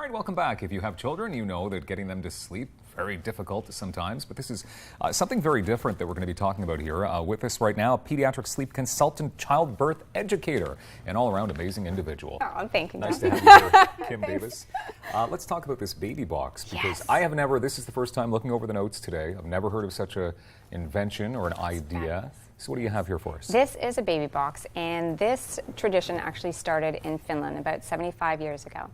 right, welcome back. If you have children, you know that getting them to sleep very difficult sometimes, but this is something very different that we're going to be talking about here. With us right now, a pediatric sleep consultant, childbirth educator, and all-around amazing individual. Oh, thank you. Nice to have you here, Kim Davis. Let's talk about this baby box, because I have never, this is the first time looking over the notes today, I've never heard of such an invention or an idea. So what do you have here for us? This is a baby box, and this tradition actually started in Finland about 75 years ago.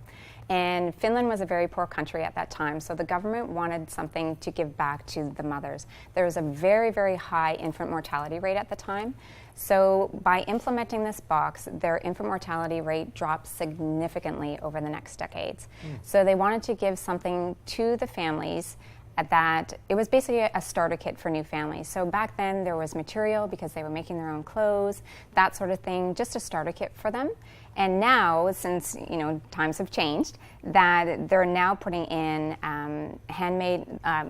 And Finland was a very poor country at that time, so the government wanted something to give back to the mothers. There was a very, very high infant mortality rate at the time. So by implementing this box, their infant mortality rate dropped significantly over the next decades. So they wanted to give something to the families that it was basically a starter kit for new families. So back then there was material because they were making their own clothes, that sort of thing, just a starter kit for them. And now, since times have changed, that they're now putting in handmade,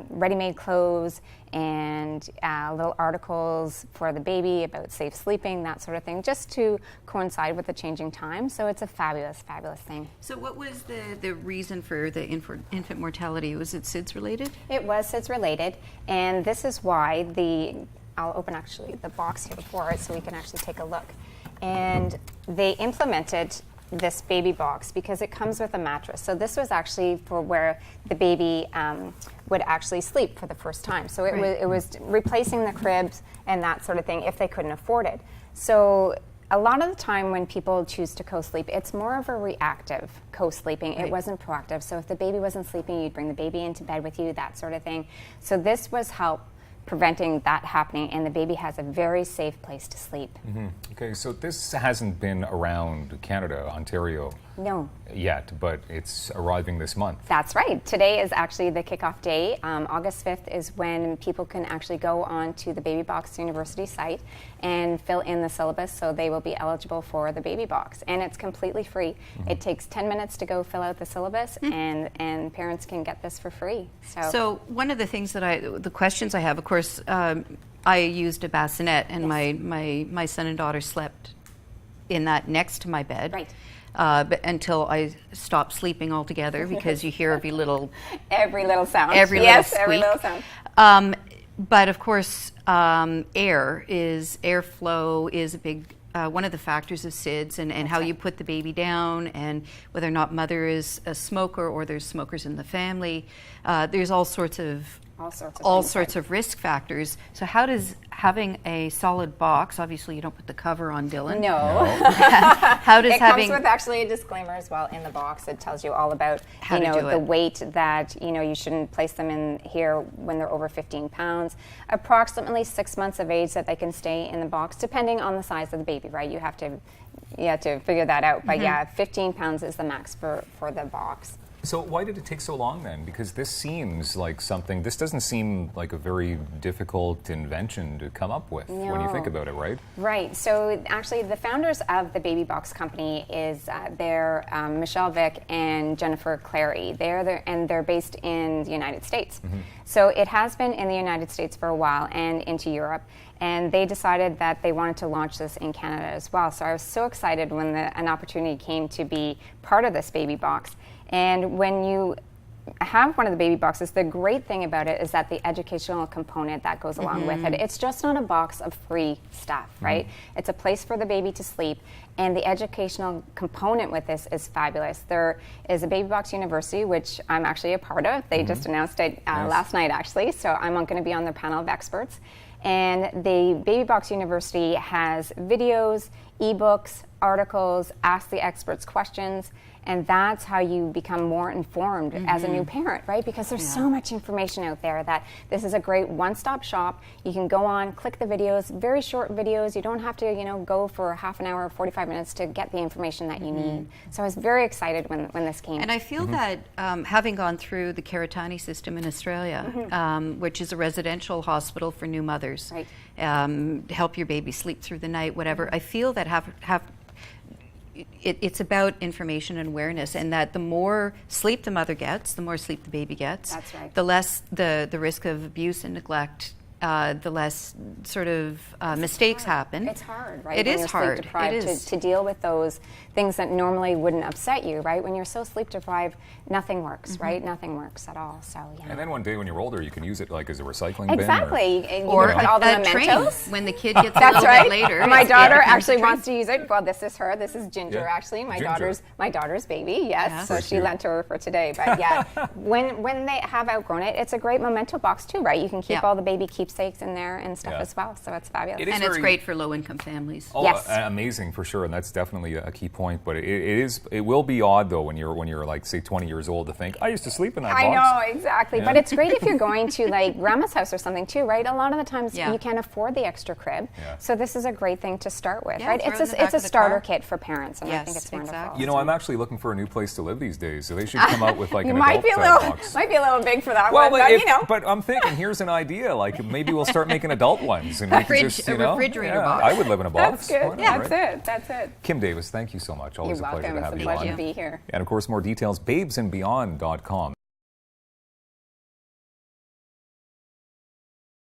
ready-made clothes and little articles for the baby about safe sleeping, that sort of thing, just to coincide with the changing times. So it's a fabulous, fabulous thing. So what was the reason for the infant mortality? Was it SIDS related? It was SIDS related, and this is why I'll open actually the box here for it so we can actually take a look. And they implemented this baby box because it comes with a mattress. So this was actually for where the baby would actually sleep for the first time. So it was replacing the cribs and that sort of thing if they couldn't afford it. So a lot of the time when people choose to co-sleep, it's more of a reactive co-sleeping. It wasn't proactive. So if the baby wasn't sleeping, you'd bring the baby into bed with you, that sort of thing. So this was help preventing that happening, and the baby has a very safe place to sleep. Okay, so this hasn't been around Canada, Ontario, yet, but it's arriving this month. That's right. Today is actually the kickoff day. August 5th is when people can actually go on to the Baby Box University site and fill in the syllabus, so they will be eligible for the Baby Box. And it's completely free. It takes 10 minutes to go fill out the syllabus, and parents can get this for free. So one of the things the questions I have, of course, I used a bassinet, and my son and daughter slept in that next to my bed. Right. But until I stopped sleeping altogether, because you hear every little sound. Every little squeak. Every little sound. But of course, airflow is a big one of the factors of SIDS, and how you put the baby down, and whether or not mother is a smoker or there's smokers in the family. There's all sorts of risk factors. So how does having a solid box, obviously you don't put the cover on, Dylan. No. How does it comes with actually a disclaimer as well in the box. It tells you all about the weight, that you shouldn't place them in here when they're over 15 pounds. Approximately 6 months of age that they can stay in the box, depending on the size of the baby, right? You have to figure that out. But yeah, 15 pounds is the max for the box. So why did it take so long then? Because this seems like this doesn't seem like a very difficult invention to come up with when you think about it, right? Right. So actually the founders of the Baby Box Company they're Michelle Vick and Jennifer Clary. They're based in the United States. So it has been in the United States for a while and into Europe. And they decided that they wanted to launch this in Canada as well. So I was so excited when an opportunity came to be part of this baby box. And when you have one of the baby boxes, the great thing about it is that the educational component that goes along with it. It's just not a box of free stuff, right? It's a place for the baby to sleep, and the educational component with this is fabulous. There is a Baby Box University, which I'm actually a part of. They just announced it last night, actually, so I'm going to be on their panel of experts. And the Baby Box University has videos, ebooks, articles, ask the experts questions, and that's how you become more informed as a new parent, right? Because there's so much information out there that this is a great one-stop shop. You can go on, click the videos, very short videos. You don't have to, go for half an hour or 45 minutes to get the information that you need. So I was very excited when this came. And I feel that having gone through the Karitani system in Australia, which is a residential hospital for new mothers, help your baby sleep through the night, whatever, I feel that it's about information and awareness, and that the more sleep the mother gets, the more sleep the baby gets. That's right. The less the risk of abuse and neglect the less sort of mistakes happen. It's hard, right? It when is you're hard. Sleep deprived, It is. To deal with those things that normally wouldn't upset you, right? When you're so sleep deprived, nothing works, right? Nothing works at all. So yeah. And then one day when you're older, you can use it like as a recycling exactly. bin. And Or you put all the a train mementos. when the kid gets a That's little right. bit later. And my it daughter becomes a actually train. wants to use it. Well, this is her. This is Ginger, Yeah. actually. Ginger. My daughter's baby. Yes. Yeah. So Very she cute. lent her for today. But yeah, when they have outgrown it, it's a great memento box too, right? You can keep Yeah. all the baby keepsakes in there and stuff Yeah. as well. So it's fabulous. It is And it's very- great for low-income families. Oh, Yes. Amazing for sure, and that's definitely a key point. But it will be odd though when you're like say 20 years old to think I used to sleep in that I box. know, exactly. Yeah. But it's great if you're going to like grandma's house or something too, right? A lot of the times Yeah. you can't afford the extra crib. Yeah. So this is a great thing to start with, Yeah, right? throw It's it in the back it's a of the starter car. kit for parents, and I think Yes, it's wonderful. exactly. You know, I'm actually looking for a new place to live these days, so they should come out with like You an might adult be a little box. might be a little big for that Well, one, but you know. but I'm thinking, here's an idea. Like maybe we'll start making adult ones, and we can just, you A know, refrigerator yeah, box. I would live in a box. That's good. Why not, Yeah, right? that's it. That's it. Kim Davis, thank you so much. Always You're a pleasure welcome. to It's have a you pleasure on. to be here. And of course, more details, babesandbeyond.com.